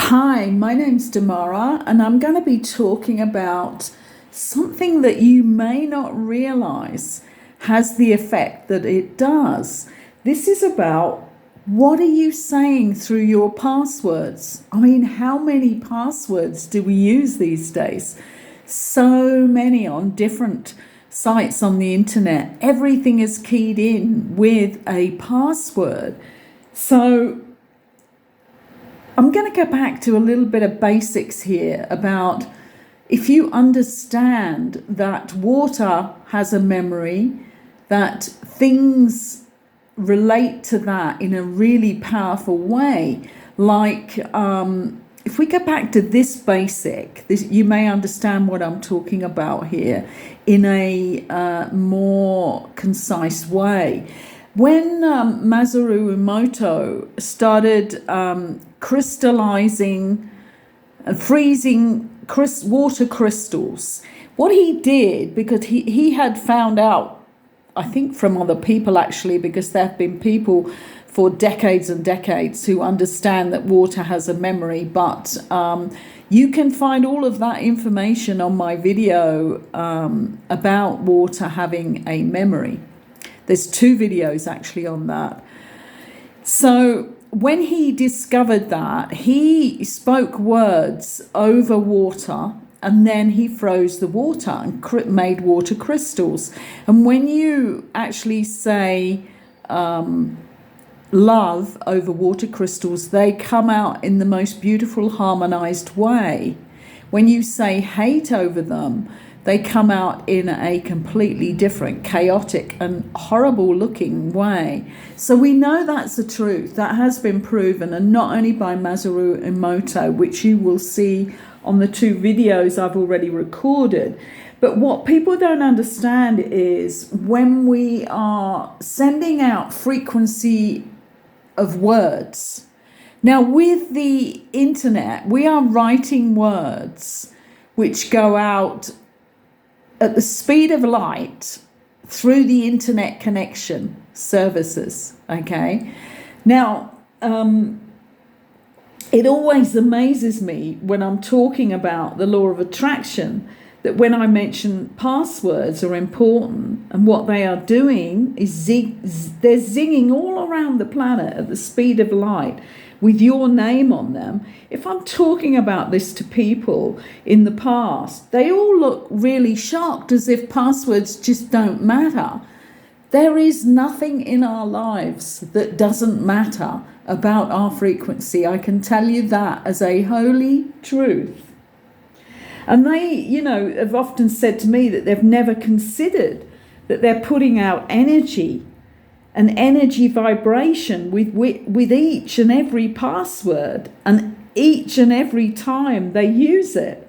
Hi, my name's Demara, and I'm going to be talking about something that you may not realize has the effect that it does. This is about what are you saying through your passwords? I mean, how many passwords do we use these days? So many on different sites on the internet. Everything is keyed in with a password. So I'm going to go back to a little bit of basics here about if you understand that water has a memory, that things relate to that in a really powerful way. Like if we go back to this basic, you may understand what I'm talking about here in a more concise way. When Masaru Emoto started crystallizing and freezing water crystals, what he did, because he had found out, I think from other people actually, because there have been people for decades and decades who understand that water has a memory, but you can find all of that information on my video about water having a memory. There's 2 videos actually on that. So when he discovered that, he spoke words over water, and then he froze the water and made water crystals. And when you actually say love over water crystals, they come out in the most beautiful harmonized way. When you say hate over them, they come out in a completely different, chaotic and horrible looking way. So we know that's the truth. That has been proven, and not only by Masaru Emoto, which you will see on the 2 videos I've already recorded. But what people don't understand is when we are sending out frequency of words. Now with the internet, we are writing words which go out at the speed of light through the internet connection services, okay? Now, it always amazes me when I'm talking about the law of attraction that when I mention passwords are important, and what they are doing is they're zinging all around the planet at the speed of light with your name on them. If I'm talking about this to people in the past, they all look really shocked, as if passwords just don't matter. There is nothing in our lives that doesn't matter about our frequency. I can tell you that as a holy truth. And they, have often said to me that they've never considered that they're putting out energy, an energy vibration with each and every password and each and every time they use it.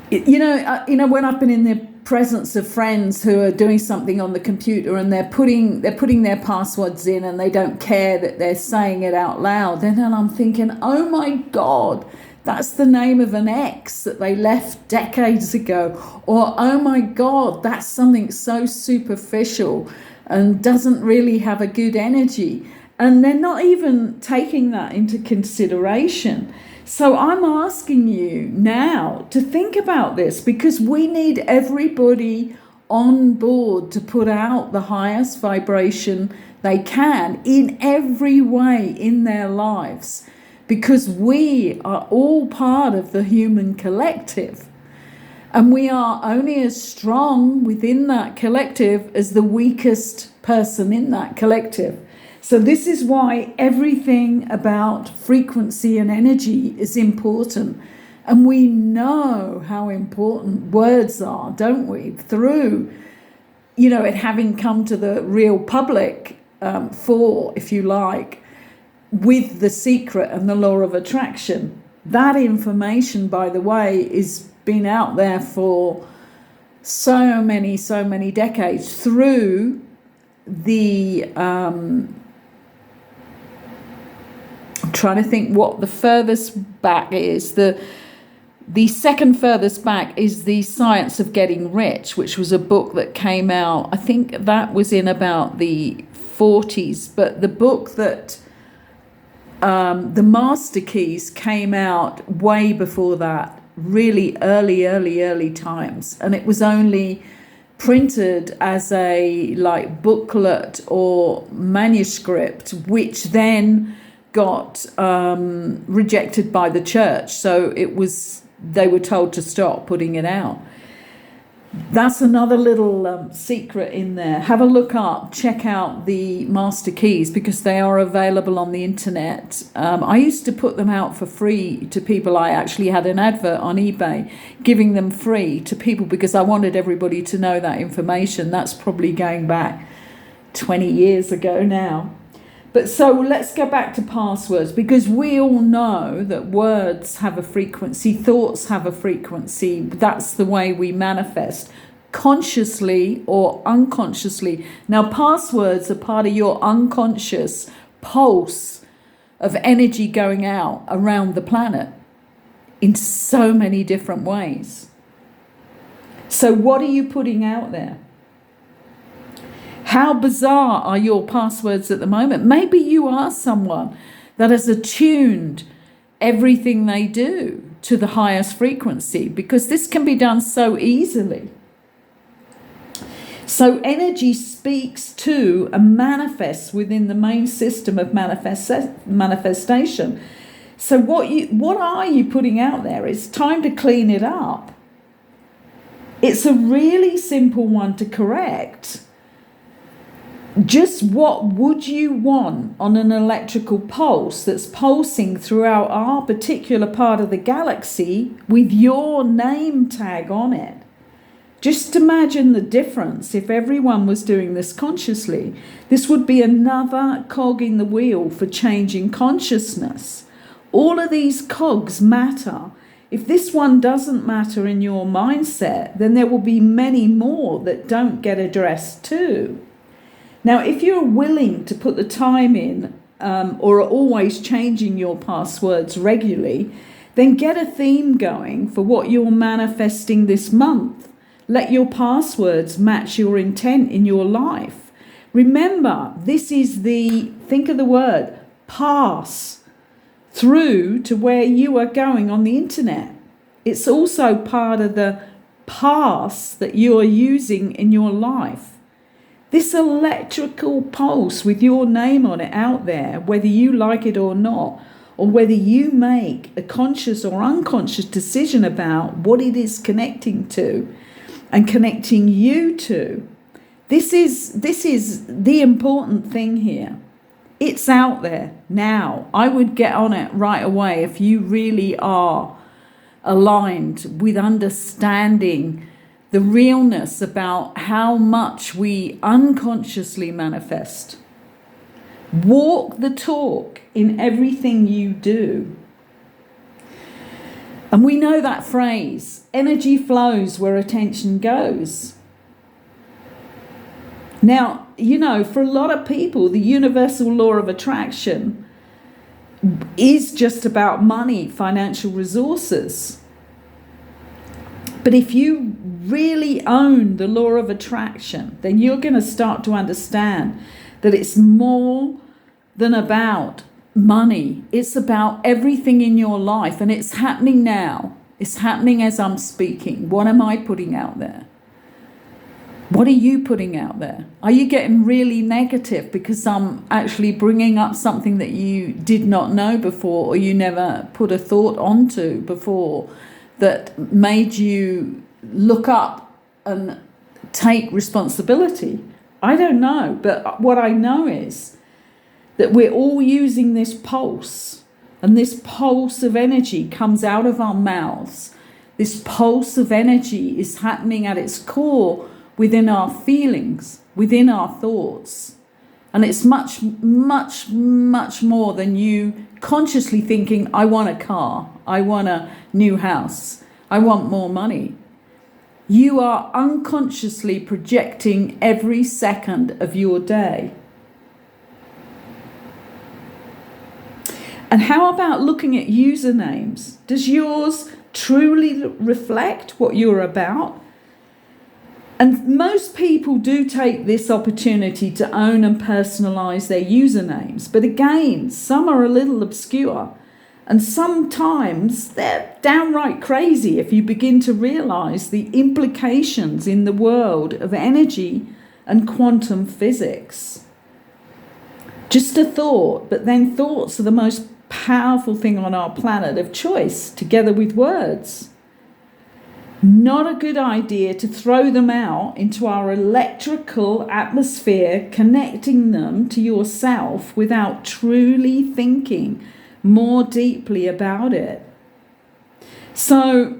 When I've been in the presence of friends who are doing something on the computer and they're putting their passwords in and they don't care that they're saying it out loud, then I'm thinking, oh my God, that's the name of an ex that they left decades ago. Or, oh my God, that's something so superficial and doesn't really have a good energy. And they're not even taking that into consideration. So I'm asking you now to think about this, because we need everybody on board to put out the highest vibration they can in every way in their lives. Because we are all part of the human collective, and we are only as strong within that collective as the weakest person in that collective. So this is why everything about frequency and energy is important. And we know how important words are, don't we? Through, it having come to the real public if you like, with The Secret and the law of attraction. That information, by the way, is been out there for so many decades through the I'm trying to think what the furthest back is. The second furthest back is The Science of Getting Rich, which was a book that came out, I think that was in about the 40s, but the book that the master keys came out way before that, really early times, and it was only printed as a like booklet or manuscript, which then got rejected by the church. So they were told to stop putting it out. That's another little secret in there. Have a look up, check out the master keys, because they are available on the internet. I used to put them out for free to people. I actually had an advert on eBay giving them free to people because I wanted everybody to know that information. That's probably going back 20 years ago now. But so let's go back to passwords, because we all know that words have a frequency, thoughts have a frequency. That's the way we manifest, consciously or unconsciously. Now, passwords are part of your unconscious pulse of energy going out around the planet in so many different ways. So what are you putting out there? How bizarre are your passwords at the moment? Maybe you are someone that has attuned everything they do to the highest frequency, because this can be done so easily. So energy speaks to and manifests within the main system of manifestation. So what are you putting out there? It's time to clean it up. It's a really simple one to correct. Just what would you want on an electrical pulse that's pulsing throughout our particular part of the galaxy with your name tag on it? Just imagine the difference if everyone was doing this consciously. This would be another cog in the wheel for changing consciousness. All of these cogs matter. If this one doesn't matter in your mindset, then there will be many more that don't get addressed too. Now, if you're willing to put the time in or are always changing your passwords regularly, then get a theme going for what you're manifesting this month. Let your passwords match your intent in your life. Remember, this is think of the word, pass through to where you are going on the internet. It's also part of the pass that you are using in your life. This electrical pulse with your name on it out there, whether you like it or not, or whether you make a conscious or unconscious decision about what it is connecting to and connecting you to. This is the important thing here. It's out there now. I would get on it right away if you really are aligned with understanding the realness about how much we unconsciously manifest. Walk the talk in everything you do. And we know that phrase, energy flows where attention goes. Now, for a lot of people, the universal law of attraction is just about money, financial resources. But if you really own the law of attraction, then you're going to start to understand that it's more than about money. It's about everything in your life, and it's happening now. It's happening as I'm speaking. What am I putting out there? What are you putting out there? Are you getting really negative because I'm actually bringing up something that you did not know before, or you never put a thought onto before, that made you look up and take responsibility? I don't know, but what I know is that we're all using this pulse, and this pulse of energy comes out of our mouths. This pulse of energy is happening at its core within our feelings, within our thoughts. And it's much, much, much more than you consciously thinking, I want a car, I want a new house, I want more money. You are unconsciously projecting every second of your day. And how about looking at usernames? Does yours truly reflect what you're about? And most people do take this opportunity to own and personalize their usernames. But again, some are a little obscure. And sometimes they're downright crazy if you begin to realize the implications in the world of energy and quantum physics. Just a thought, but then thoughts are the most powerful thing on our planet of choice, together with words. Not a good idea to throw them out into our electrical atmosphere, connecting them to yourself without truly thinking more deeply about it. So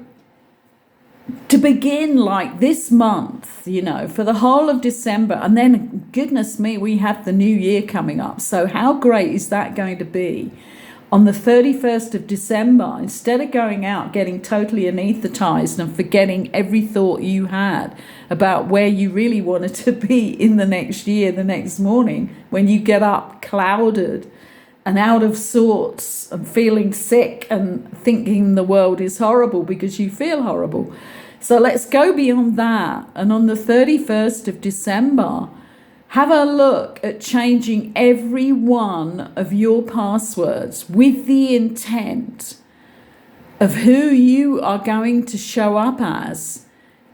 to begin like this month, you know, for the whole of December, and then goodness me, we have the new year coming up. So how great is that going to be? On the 31st of December, instead of going out getting totally anesthetized and forgetting every thought you had about where you really wanted to be in the next year, the next morning, when you get up clouded and out of sorts and feeling sick and thinking the world is horrible because you feel horrible. So let's go beyond that. And on the 31st of December, have a look at changing every one of your passwords with the intent of who you are going to show up as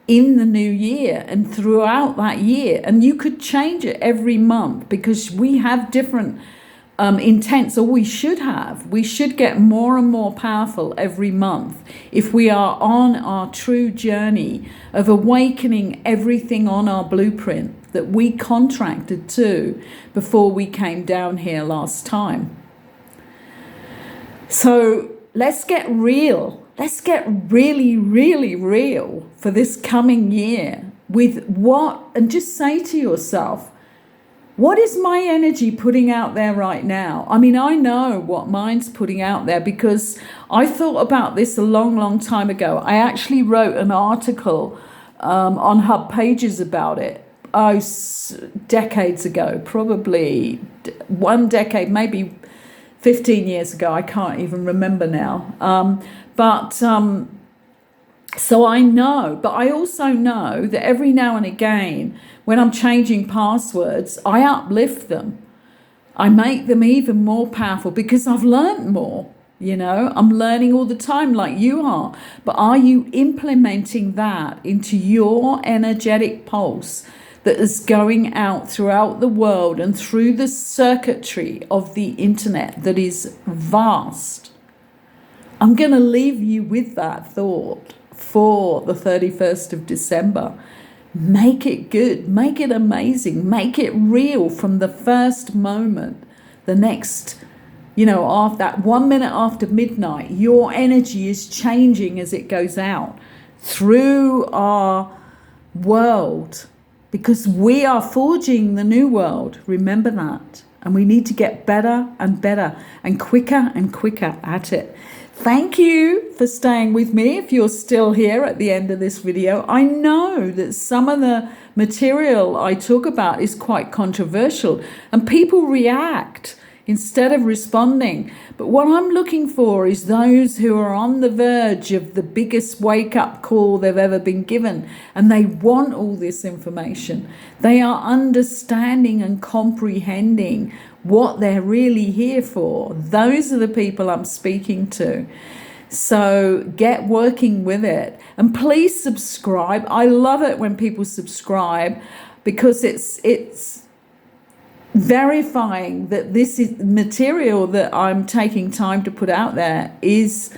in the new year and throughout that year. And you could change it every month because we have different intents, or we should have. We should get more and more powerful every month if we are on our true journey of awakening everything on our blueprint that we contracted to before we came down here last time. So let's get real. Let's get really, really real for this coming year with what, and just say to yourself, what is my energy putting out there right now? I mean, I know what mine's putting out there because I thought about this a long, long time ago. I actually wrote an article on Hub Pages about it. Decades ago, probably 1 decade, maybe 15 years ago. I can't even remember now. So I know, but I also know that every now and again, when I'm changing passwords, I uplift them. I make them even more powerful because I've learned more. You know, I'm learning all the time like you are. But are you implementing that into your energetic pulse that is going out throughout the world and through the circuitry of the internet that is vast? I'm going to leave you with that thought for the 31st of December. Make it good, make it amazing, make it real from the first moment. The next, you know, after that 1 minute after midnight, your energy is changing as it goes out through our world. Because we are forging the new world. Remember that. And we need to get better and better and quicker at it. Thank you for staying with me if you're still here at the end of this video. I know that some of the material I talk about is quite controversial and people react instead of responding. But what I'm looking for is those who are on the verge of the biggest wake-up call they've ever been given, and they want all this information. They are understanding and comprehending what they're really here for. Those are the people I'm speaking to. So get working with it. And please subscribe. I love it when people subscribe because it's verifying that this is material that I'm taking time to put out there is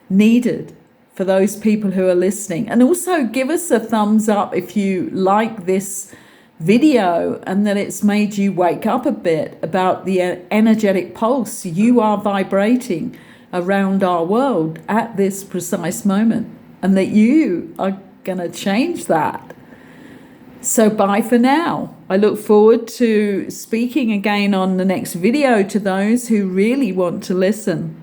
needed for those people who are listening. And also give us a thumbs up if you like this video and that it's made you wake up a bit about the energetic pulse you are vibrating around our world at this precise moment, and that you are going to change that. So bye for now. I look forward to speaking again on the next video to those who really want to listen.